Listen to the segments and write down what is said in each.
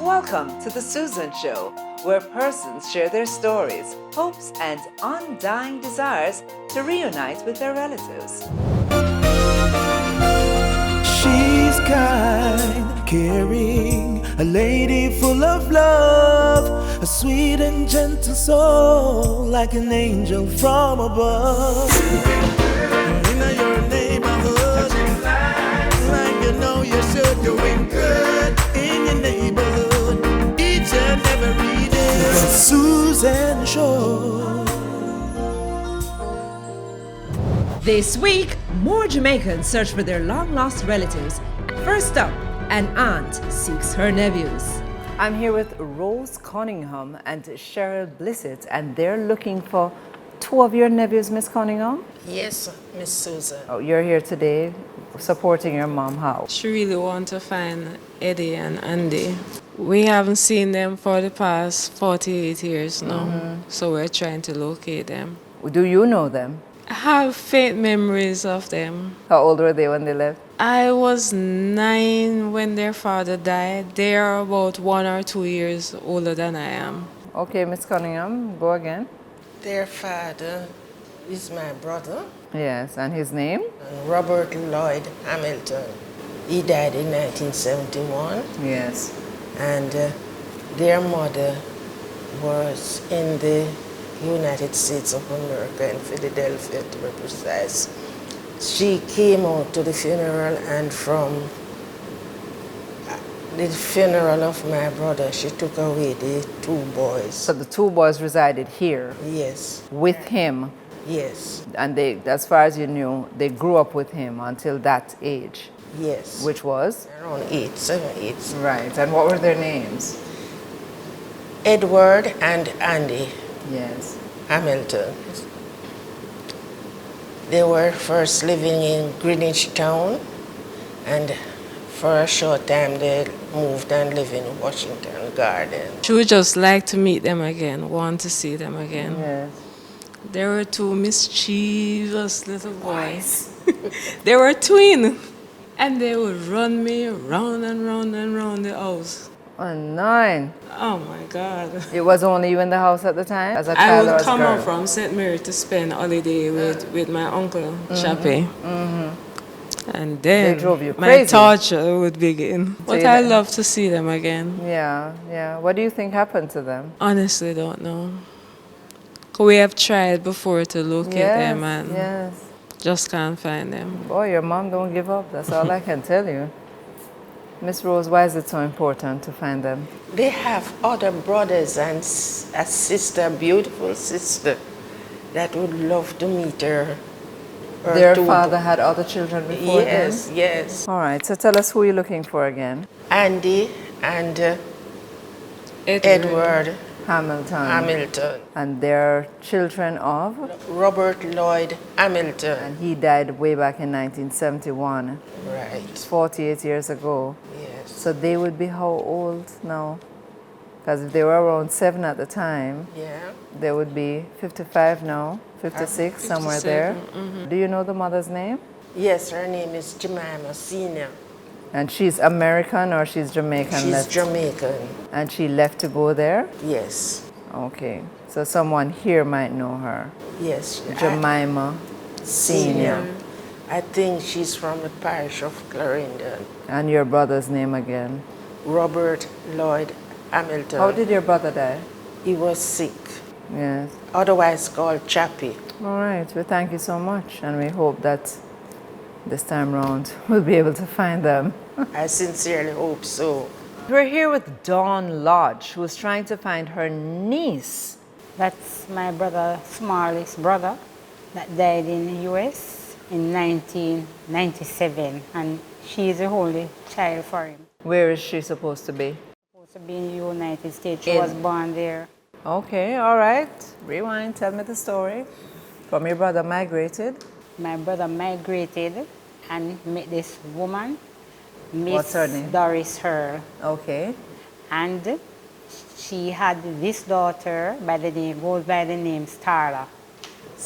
Welcome to The Susan Show, where persons share their stories, hopes, and undying desires to reunite with their relatives. She's kind, caring, a lady full of love, a sweet and gentle soul, like an angel from above. In your neighborhood, like you know you're sure doing good in your neighborhood, each and every day. The Susan Show. This week, more Jamaicans search for their long-lost relatives. First up, an aunt seeks her nephews. I'm here with Rose Cunningham and Cheryl Blissett, and they're looking for two of your nephews, Miss Cunningham? Yes, Miss Susan. Oh, you're here today supporting your mom. How? She really wants to find Eddie and Andy. We haven't seen them for the past 48 years now, so we're trying to locate them. Do you know them? I have faint memories of them. How old were they when they left? I was 9 when their father died. They are about 1 or 2 years older than I am. Okay, Miss Cunningham, go again. Their father is my brother, Yes, and his name? Robert Lloyd Hamilton. He died in 1971, Yes. and their mother was in the United States of America, in Philadelphia to be precise. She came out to the funeral, and from the funeral of my brother, she took away the 2 boys. So the 2 boys resided here Yes, with him, yes, and they, as far as you knew, they grew up with him until that age, yes. which was? Around 8, 7, 8. Right, and what were their names? Edward and Andy Yes. Hamilton. They were first living in Greenwich Town, and for a short time they moved and lived in Washington Garden. She would just like to meet them again, want to see them again. Yes. They were 2 mischievous little boys. They were twin, and they would run me round and round and round the house. Oh, 9. Oh my God. It was only you in the house at the time? As a I child or would as a come girl? up from St. Mary to spend holiday with my uncle, Chappie. And then They drove you my crazy. torture would begin. But I love to see them again. Yeah, yeah. What do you think happened to them? Honestly, don't know. 'Cause we have tried before to locate them and yes. just can't find them. Boy, your mom don't give up. That's all I can tell you. Miss Rose, why is it so important to find them? They have other brothers and a sister, beautiful sister, that would love to meet her. Their father had other children before them? Yes, yes. All right, so tell us who you're looking for again. Andy and Edward Hamilton. And they're children of? Robert Lloyd Hamilton. And he died way back in 1971. Right. 48 years ago. Yes. So they would be how old now? Because if they were around 7 at the time, Yeah. they would be 55 now, 56, somewhere there. 57, Do you know the mother's name? Yes, her name is Jemima Senior. And she's American or she's Jamaican? She's left? Jamaican. And she left to go there? Yes. Okay. So someone here might know her. Yes. Jemima Senior. I think she's from the parish of Clarendon. And your brother's name again? Robert Lloyd Hamilton. How did your brother die? He was sick, Yes. otherwise called Chappie. All right. Well, thank you so much. And we hope that this time round we'll be able to find them. I sincerely hope so. We're here with Dawn Lodge, who's trying to find her niece. That's my brother, smallest brother, that died in the US in 1997, and she is the only child for him. Where is she supposed to be? Supposed to be in the United States. She was born there. Okay, all right. Rewind, tell me the story. From your brother migrated. My brother migrated and met this woman, What's Miss her name? Doris Earl, Okay. and she had this daughter goes by the name Starla.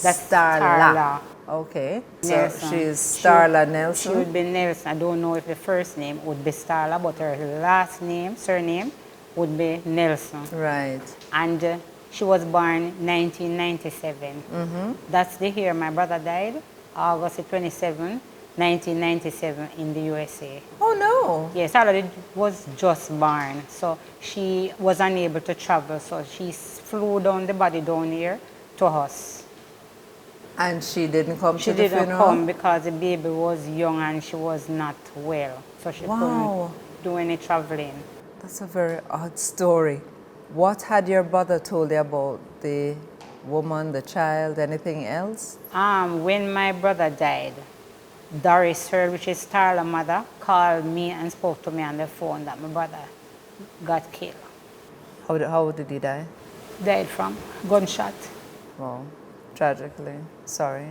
That's Starla. Okay. So Nelson. she's Starla She Nelson. would be Nelson. I don't know if the first name would be Starla, but her last name, surname, would be Nelson. Right. And she was born 1997. That's the year my brother died, August 27, 1997 in the USA. Oh, no. Yes, Valerie was just born, so she was unable to travel, so she flew down the body down here to us. And she didn't come She to the didn't funeral? come because the baby was young and she was not well, so she Wow. couldn't do any traveling. That's a very odd story. What had your brother told you about the woman, the child, anything else? When my brother died, Doris Heard, which is Starla's mother, called me and spoke to me on the phone that my brother got killed. How did he die? Died from gunshot. Well, tragically. Sorry.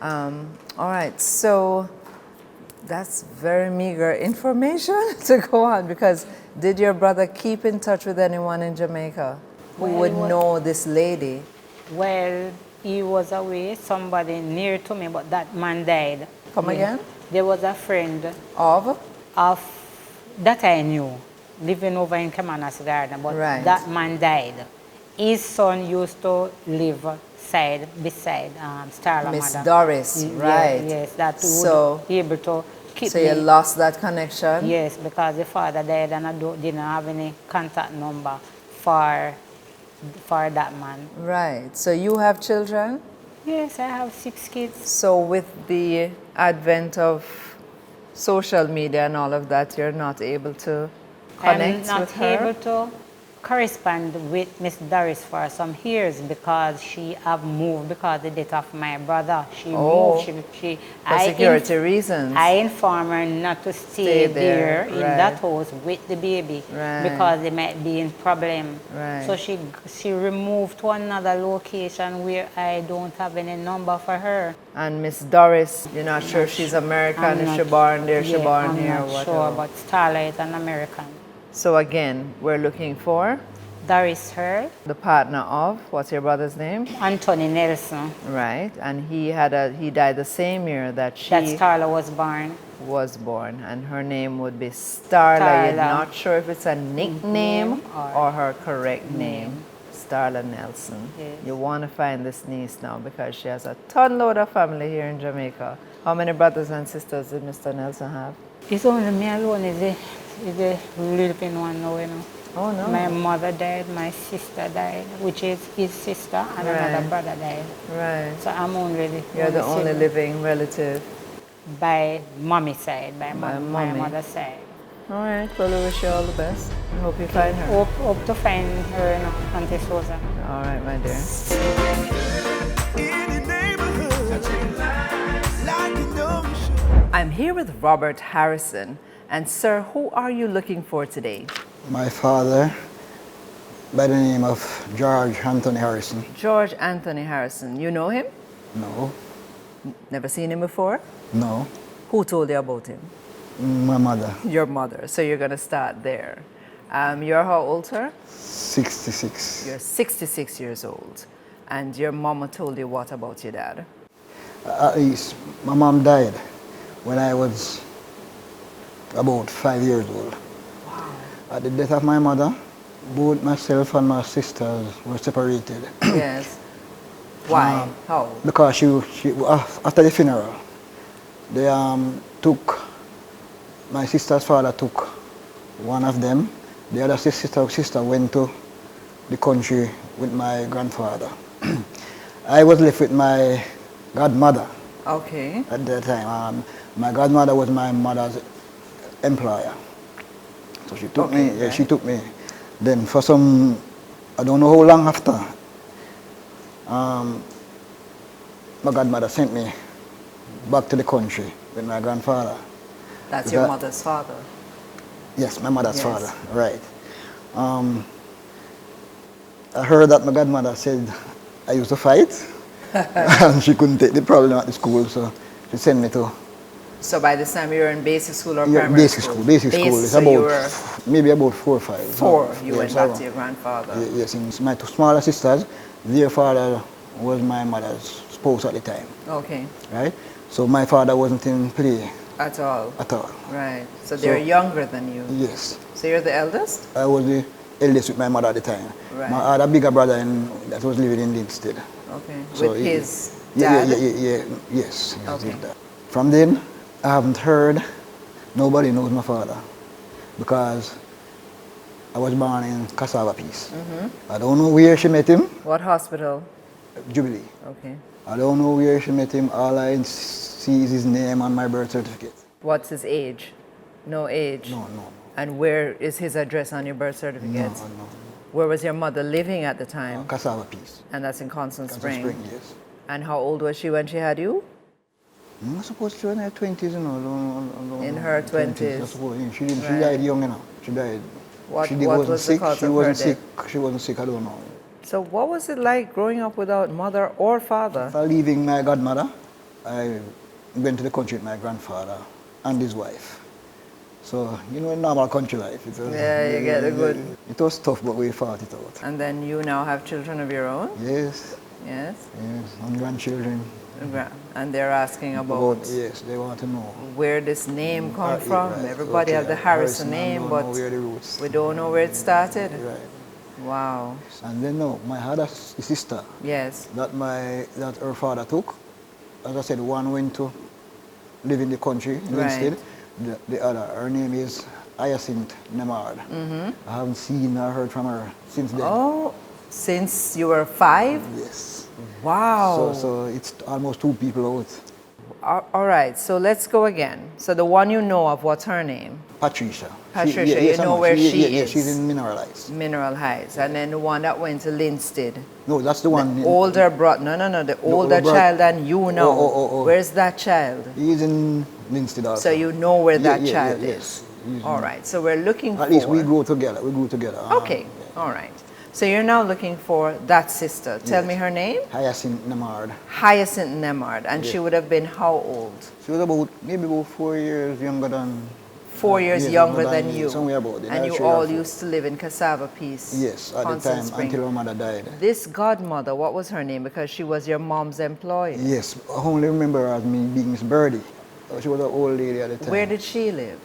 All right, so that's very meager information to go on, because did your brother keep in touch with anyone in Jamaica who Well, would he was- know this lady? Well, he was away, somebody near to me, but that man died. Come again? There was a friend Of? that I knew, living over in Kamanas Garden, but Right. that man died. His son used to live beside Starla's Miss mother. Doris, right. Yes, that So- would be able to keep So me. you lost that connection? Yes, because the father died and I didn't have any contact number for that man. Right. So you have children? Yes, I have 6 kids. So with the advent of social media and all of that, you're not able to connect I'm with not her? able to correspond with Miss Doris for some years because she have moved because of the death of my brother. She Oh, moved. for security reasons. I inform her not to stay Stay there, in right. that house with the baby Right. because they might be in problem. Right. So she removed to another location where I don't have any number for her. And Miss Doris, you're not sure if she's American, I'm if not- she born there, she yeah, born I'm here, not whatever. sure, but Starlight an American. So again, we're looking for Doris Heard, the partner of, what's your brother's name? Anthony Nelson. Right, and he died the same year that she That Starla was born. was born, and her name would be Starla. You're Starla. not sure if it's a nickname Name or her correct name. Starla Nelson. Yes. You want to find this niece now because she has a ton load of family here in Jamaica. How many brothers and sisters did Mr. Nelson have? It's only me alone is the living one now, you know. Oh no. My mother died, my sister died, which is his sister, and another Right. brother died. Right. So I'm only You're the only sibling. living relative. By mommy side, by By my mommy. mother's side. All right. Well, we wish you all the best. I hope you find her. Hope to find her, you know, Auntie Susan. All right, my dear. In the neighborhood, like you know you should. I'm here with Robert Harrison. And sir, who are you looking for today? My father, by the name of George Anthony Harrison. George Anthony Harrison. You know him? No, Never seen him before? no, Who told you about him? my mother, Your mother. So you're going to start there. You're how old, sir? 66. You're 66 years old. And your mama told you what about your dad? At least my mom died when I was about 5 years old. Wow. At the death of my mother, both myself and my sisters were separated Yes. Why? How? because after the funeral, they my sister's father took one of them. The other sister went to the country with my grandfather. I was left with my godmother Okay. at that time. My godmother was my mother's employer. So she took Okay, me, yeah, right. she took me. Then for some, I don't know how long after, my godmother sent me back to the country with my grandfather. That's Is your that- mother's father. Yes, my mother's Yes. father, right. I heard that my godmother said I used to fight and she couldn't take the problem at the school, so she sent me to So by this time you were in basic school or yeah, primary basic school. Basic school. It's so you about were maybe about 4 or 5. 4. You went Yes, back around. to your grandfather. Yes, and my two smaller sisters, their father was my mother's spouse at the time, Okay. right? So my father wasn't in play At all. at all. Right. So they're younger than you. Yes, So you're the eldest? I was the eldest with my mother at the time. Right. I had a bigger brother that was living in Linstead. Okay. So With his yeah, dad? yes. Okay. His dad. From then, I haven't heard, nobody knows my father because I was born in Cassava Peace. I don't know where she met him, What hospital? Jubilee. Okay. I don't know where she met him, all I see is his name on my birth certificate. What's his age? No age? No. And where is his address on your birth certificate? No. Where was your mother living at the time? Cassava Peace. And that's in Constant Spring. Yes. And how old was she when she had you? I suppose she was in her 20s, you know. In her 20s. I suppose. Yeah, she Right. died young, you know. She died. What she was wasn't the sick. cause She of her wasn't death? sick. She wasn't sick, I don't know. So what was it like growing up without mother or father? After leaving my godmother, I went to the country with my grandfather and his wife. So, you know, normal country life. It was, Yeah, you get a good... It was tough, but we fought it out. And then you now have children of your own? Yes, Yes. and grandchildren. And they're asking about Yes, they want to know. where this name come Yeah, from. right. Everybody Okay, have the Harrison I name, don't but know where the roots. we don't know where it started. Right. Wow. And then no, my other sister Yes. that her father took, as I said, one went to live in the country in Right. Linstead. The other, her name is Hyacinth Nemard. I haven't seen or heard from her since then. Oh, since you were 5? Yes. Wow. So it's almost 2 people out. All right, so let's go again. So the one you know of, what's her name? Patricia. Patricia, you know where she Yeah, is? she's in Mineral Heights. Mineral Heights. And then the one that went to Linstead. No, that's the one. Older brother. No, the older brother. child than you know. Oh. Where's that child? He's in Linstead also. So you know where that Yeah, child yes. is. He's All in- right, so we're looking for... At least we grew together. Okay, all right. So you're now looking for that sister. Tell me her name? Hyacinth Nemard. Hyacinth Nemard. And she Yes. would have been how old? She was maybe about 4 years younger than... 4 years yes, younger than you. Somewhere about it. And you all used to live in Cassava Peace. Yes, at Constant the time Spring. until her mother died. This godmother, what was her name? Because she was your mom's employee. Yes, I only remember her as me being Miss Birdie. She was an old lady at the time. Where did she live?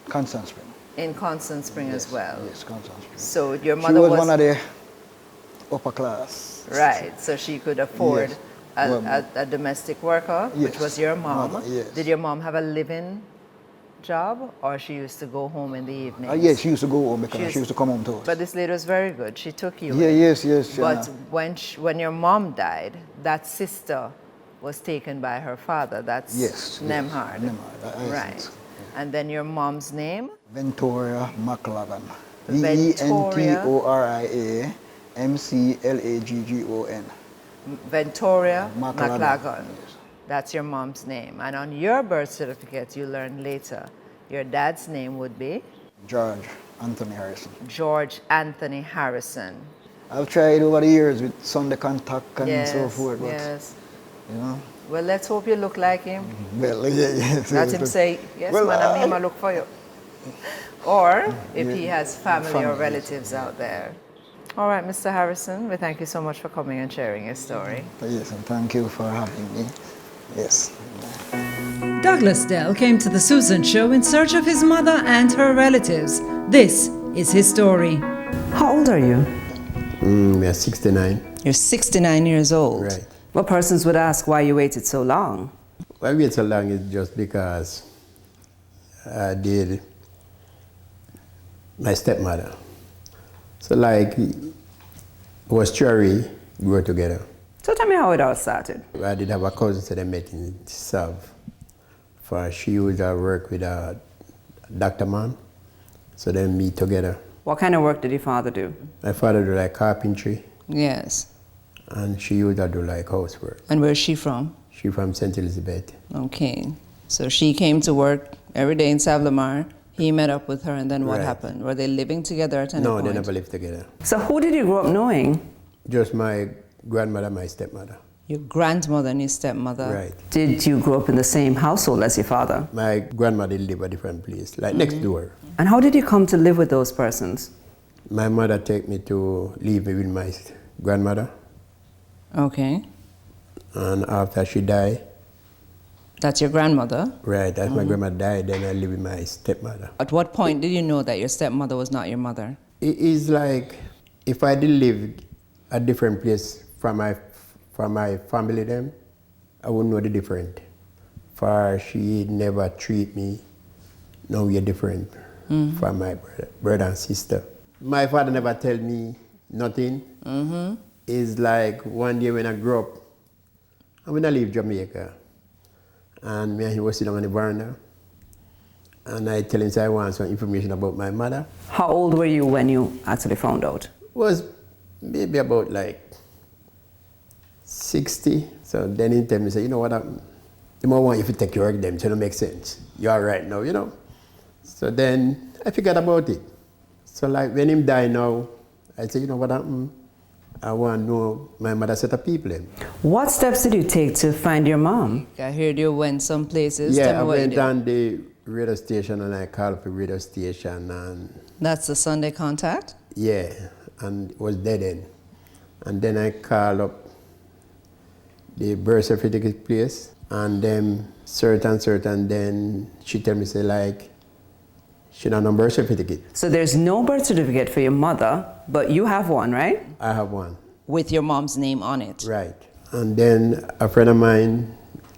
Constant Spring. In Constant Spring as well. Yes, Constant Spring. So your She mother was one of the upper class. Right, so she could afford Yes. a domestic worker, which Yes. was your mom. Mother, yes. Did your mom have a living job, or she used to go home in the evening? Yes, she used to go home because She she used to come home to us. But this lady was very good. She took you. Yeah, in. yes. But when your mom died, that sister was taken by her father. That's Yes, Nemhard. Nemhard, Right. And then your mom's name? Ventoria McLagan. Ventoria. Ventoria McLaggon. Ventoria McLagan. McLaggon. Yes. That's your mom's name. And on your birth certificate, you learn later, your dad's name would be? George Anthony Harrison. George Anthony Harrison. I've tried over the years with Sunday Contact and Yes, so forth, but yes. you know, Well, let's hope you look like him. well, yes. Let him say, yes, Well, man, I'm going to look for you. Or if he has family or Family, relatives out there. All right, Mr. Harrison, we thank you so much for coming and sharing your story. Yes, and thank you for having me. Yes. Douglas Dell came to The Susan Show in search of his mother and her relatives. This is his story. How old are you? I'm 69. You're 69 years old. Right. What persons would ask why you waited so long? Why I wait so long is just because I did my stepmother. So like, was Cherry, we were together. So tell me how it all started. I did have a cousin that I met in South. She used to work with a doctor man. So then meet together. What kind of work did your father do? My father do like carpentry, Yes. and she used to do like housework. And where's she from? She from St. Elizabeth. Okay. So she came to work every day in Savlamar. He met up with her, and then what Right. happened? Were they living together at any No, point? they never lived together. So who did you grow up knowing? Just my grandmother, my stepmother. Your grandmother and your stepmother. Right. Did you grow up in the same household as your father? My grandmother lived a different place, like next door. And how did you come to live with those persons? My mother take me to live with my grandmother, Okay. and after she died, That's your grandmother? Right, as my grandma died, then I live with my stepmother. At what point did you know that your stepmother was not your mother? It is like if I did live a different place from my family them, I wouldn't know the difference. For she never treat me, no way different from my brother and sister. My father never tell me nothing. It's like one day when I grew up, and when I leave Jamaica, and me and he was sitting on the veranda, and I tell him I want some information about my mother. How old were you when you actually found out? Was maybe about like 60. So then he tell me, say, you know what happened? The more want you to take care of them, so it don't make sense. You're all right now, you know. So then I forgot about it. So like when him die now, I say, you know what happened? I want to know my mother set of people in. What steps did you take to find your mom? I heard you went some places. Yeah, I went on the radio station and I called up the radio station and... That's the Sunday Contact? Yeah, and it was dead end. And then I called up the birth certificate place and then certain, then she tell me, say like, she don't have no birth certificate. So there's no birth certificate for your mother, but you have one, right? I have one. With your mom's name on it? Right. And then a friend of mine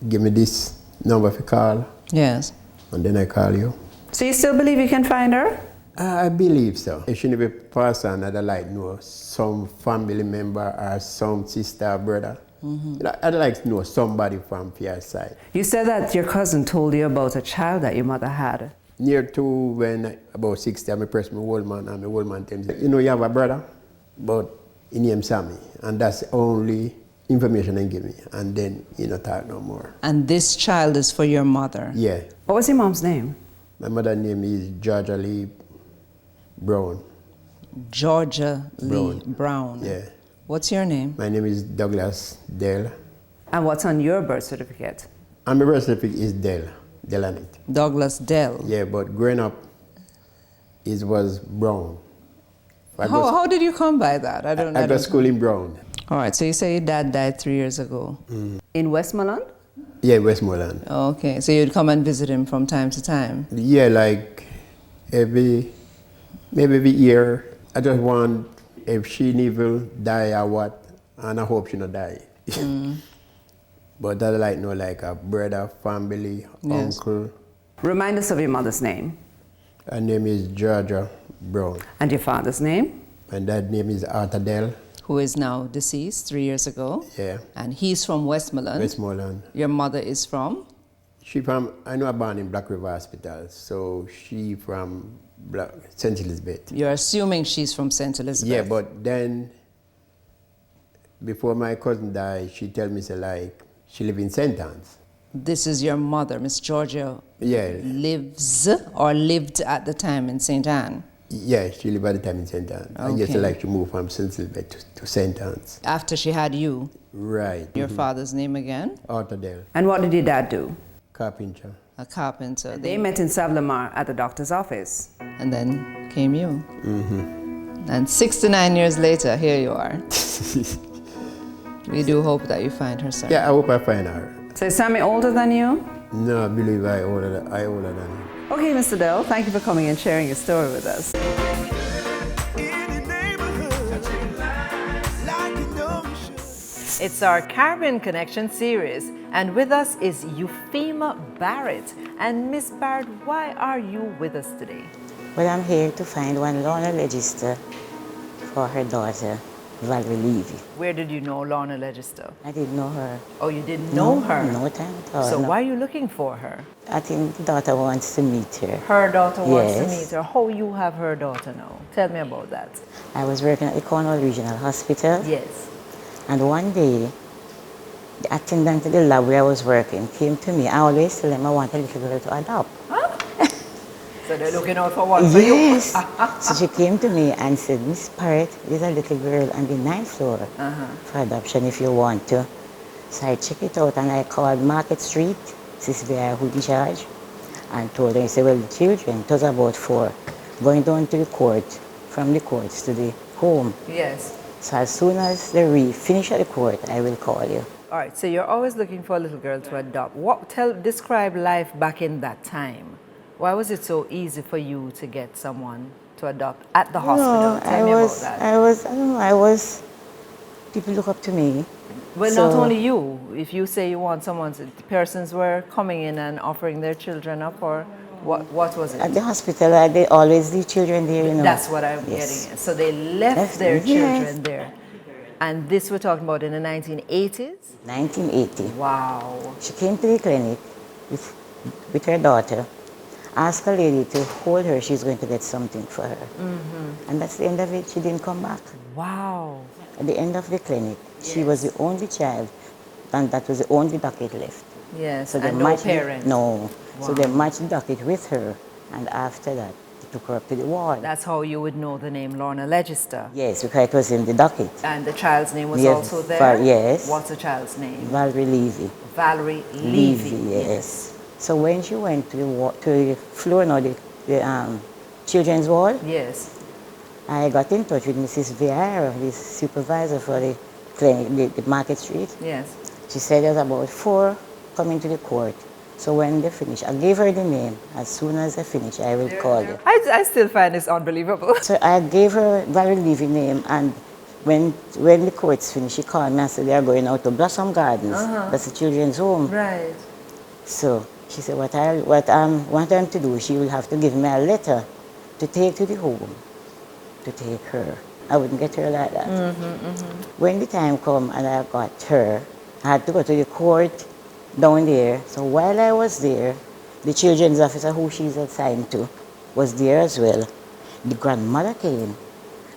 give me this number to call. Yes. And then I call you. So you still believe you can find her? I believe so. It shouldn't be a person that I like know some family member or some sister or brother. I'd like to know somebody from your side. You said that your cousin told you about a child that your mother had. Near to when about 60, I press my old man and my old man tells me, you know, you have a brother, but he named Sammy. And that's the only information they give me. And then you don't talk no more. And this child is for your mother? Yeah. What was your mom's name? My mother's name is Georgia Lee Brown. Georgia Lee Brown. Yeah. What's your name? My name is Douglas Dell. And what's on your birth certificate? And my birth certificate is Dell. Dell on it. Douglas Dell. Yeah, but growing up, it was Brown. How did you come by that? I got to school in Brown. All right, so you say your dad died 3 years ago. In Westmoreland? Yeah, Westmoreland. Okay, so you'd come and visit him from time to time? Yeah, like maybe every year. I just want, if she never die or what, and I hope she not die. But I like know like a brother, family, uncle. Remind us of your mother's name. Her name is Georgia Brown. And your father's name? And that name is Arthur Dell. Who is now deceased 3 years ago. Yeah. And he's from Westmoreland. Westmoreland. Your mother is from? She from, I know I born in Black River Hospital, so she from St. Elizabeth. You're assuming she's from St. Elizabeth? Yeah, but then, before my cousin died, she tell me, say like, she live in St. Anne's. This is your mother, Miss Georgia. Yeah. Lives or lived at the time in St. Anne? Yeah, she lived at the time in St. Anne's. Okay. I just like to move from St. Elizabeth to St. Anne's. After she had you? Right. Your father's name again? Arthur Dell. And what did your dad do? Carpenter. A carpenter. They met in Savlamar at the doctor's office. And then came you. And 69 years later, here you are. We do hope that you find her, sir. Yeah, I hope I find her. So is Sammy older than you? No, I believe I older than him. Okay, Mr. Dell, thank you for coming and sharing your story with us. It's our Caribbean Connection series, and with us is Euphema Barrett. And Miss Barrett, why are you with us today? Well, I'm here to find one Lorna Legister for her daughter, Valerie Levy. Where did you know Lorna Legister? I didn't know her. Oh, you didn't know her? No time at all. So no. why are you looking for her? I think the daughter wants to meet her. Her daughter wants to Yes. meet her. How you have her daughter now? Tell me about that. I was working at the Cornwall Regional Hospital. Yes. And one day, the attendant at the lab where I was working came to me. I always tell them I want a little girl to adopt. So they're looking out for one for you? Yes. So she came to me and said, Miss Parrott, there's a little girl on the 9th floor for adoption if you want to. So I checked it out and I called Market Street, Sis Vera who in charge, and told her, he said, well, the children, it was about 4, going down to the court, from the courts to the home. Yes. So as soon as they finish at the court, I will call you. All right, so you're always looking for a little girl to adopt. Describe life back in that time. Why was it so easy for you to get someone to adopt at the hospital? Tell me about that. I don't know, people look up to me. Well, So- not only you. If you say you want someone, persons were coming in and offering their children up, or what was it? At the hospital, they always leave children there, you know. That's what I'm Yes. getting at. So they left their children there. And this we're talking about in the 1980s? 1980. Wow. She came to the clinic with her daughter, asked a lady to hold her, she's going to get something for her. And that's the end of it. She didn't come back. Wow. At the end of the clinic, she was the only child, and that was the only docket left. Yes, So they and no matched parent. No. So Wow. they matched the docket with her, and after that, they took her up to the ward. That's how you would know the name Lorna Legister. Yes, because it was in the docket. And the child's name was Yes, also there? yes. What's the child's name? Valerie Levy. Valerie Levy. Yes. So when she went to the floor, now the children's ward, Yes. I got in touch with Mrs. Vieira, the supervisor for the clinic, the Market Street. Yes. She said there's about 4 coming to the court. So when they finish, I gave her the name. As soon as they finish, I will call you. I still find this unbelievable. So I gave her Valerie Levy name, and when the courts finished, she called me and said they are going out to Blossom Gardens. That's the children's home. Right. So she said, what I want them to do, she will have to give me a letter to take to the home, to take her. I wouldn't get her like that. When the time come and I got her, I had to go to the court down there. So while I was there, the children's officer who she's assigned to was there as well. The grandmother came,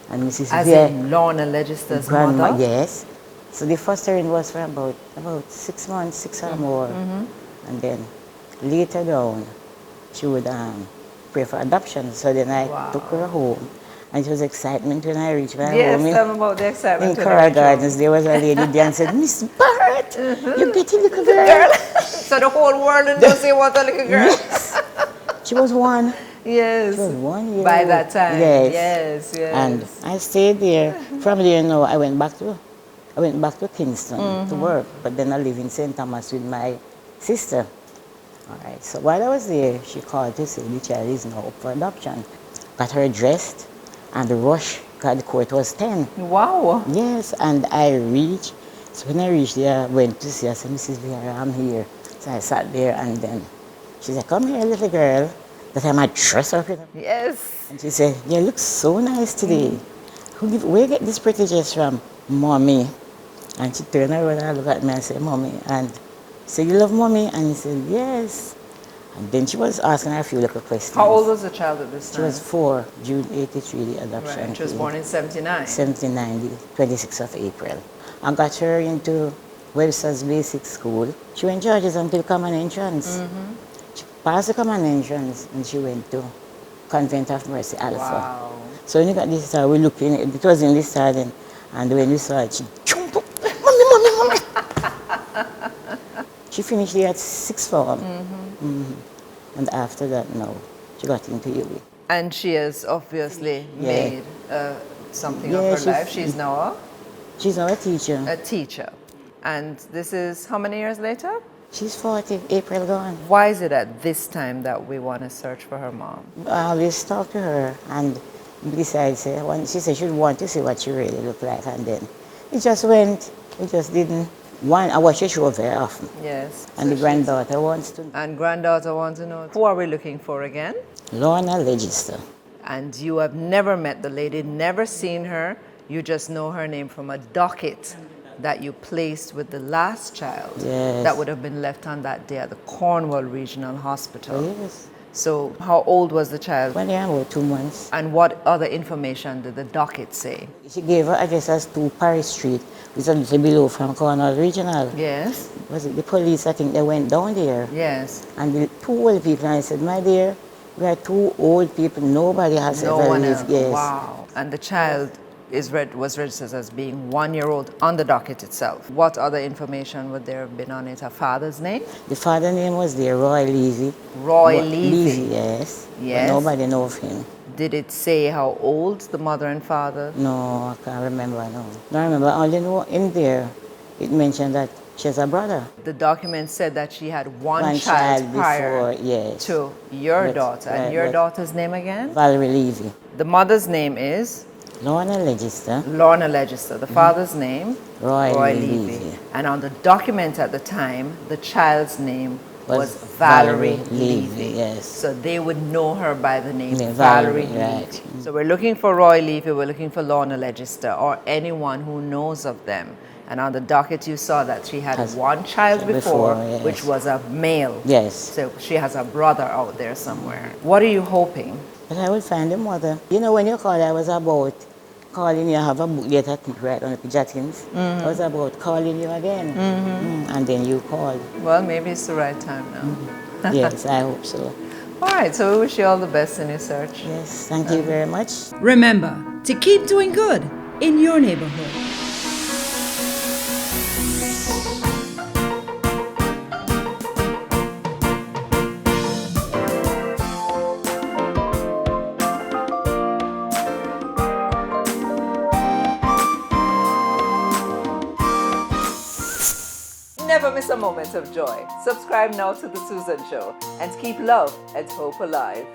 and Mrs. As Vieira, in Lorna Legister's mother? Yes. So the first hearing was for about 6 months, 6 or more. And then later down, she would pray for adoption. So then I took her home. And it was excitement when I reached my Yes, home. tell me about the excitement. In Coral Gardens, there was a lady there and said, Miss Barrett, you pretty little girl. So the whole world in Lucy was a little girl. Yes. She was 1. Yes. She was 1 year By old. that time. Yes. Yes. And I stayed there. From there, I went back to Kingston to work. But then I live in St. Thomas with my sister. All right. So while I was there, she called to say the child is now up for adoption. Got her dressed, and the rush, because the court was 10. Wow. Yes, and I reached. So when I reached there, I went to see her. I said, Mrs. Vieira, I'm here. So I sat there, and then she said, come here, little girl. That I might dress up. Yes. And she said, you look so nice today. Where you get this pretty dress from? Mommy. And she turned around and looked at me and said, Mommy. And I said, you love Mommy? And he said, yes. And then she was asking her a few little questions. How old was the child at this time? She was 4, June 83, the adoption. Right. She was born in 79. 79, the 26th of April. I got her into Webster's Basic School. She went Georges until common entrance. She passed the common entrance and she went to Convent of Mercy Alpha. Wow. So when you got this star, we looked in it was in this star then, and when we saw it, she jumped up, Mommy. She finished there at 6th form. And after that, no, she got into UWI. And she has obviously made something Yeah, of her life. She's now She's now a teacher. a teacher. And this is how many years later? She's 40, April gone. Why is it at this time that we want to search for her mom? I always talk to her, and besides, she said she would want to see what she really looked like, and then it just went. We just didn't want. I watch her show very often. Yes. And the granddaughter wants to. And granddaughter wants to know. Who are we looking for again? Lorna Legister. And you have never met the lady, never seen her. You just know her name from a docket that you placed with the last child Yes. that would have been left on that day at the Cornwall Regional Hospital. Yes. So how old was the child? 1 year and 2 months. And what other information did the docket say? She gave her address as 2 Paris Street, which is a little below from Cornwall Regional. Yes. Was it the police? I think they went down there. Yes. And the 2 old people, and I said, my dear, we are 2 old people. Nobody has No ever one lived. else. Yes. Wow. And the child was registered as being 1 year old on the docket itself. What other information would there have been on it? Her father's name? The father's name was there, Roy Levy. Roy Levy. Yes. Yes. But nobody knows of him. Did it say how old the mother and father? No, I can't remember, no. No, I remember. I only know in there, it mentioned that She has a brother. The document said that she had one One child prior before, yes. to your But- daughter. And right, your but- daughter's name again? Valerie Levy. The mother's name is Lorna Legister. Lorna Legister. The father's name? Roy Levy. Levy. And on the document at the time, the child's name was Valerie Levy. Levy, yes. So they would know her by the name Yeah, Valerie Valerie, right. Levy. So we're looking for Roy Levy, we're looking for Lorna Legister, or anyone who knows of them. And on the docket you saw that she had one child before, yes. which was a male. Yes. So she has a brother out there somewhere. What are you hoping? But I will find the mother. You know, when you called, I was about calling you. I have a book yet, I think, right on the Pidgeotins. I was about calling you again. And then you called. Well, maybe it's the right time now. Yes, I hope so. All right, so we wish you all the best in your search. Yes, thank you very much. Remember to keep doing good in your neighborhood. Never miss a moment of joy. Subscribe now to The Susan Show and keep love and hope alive.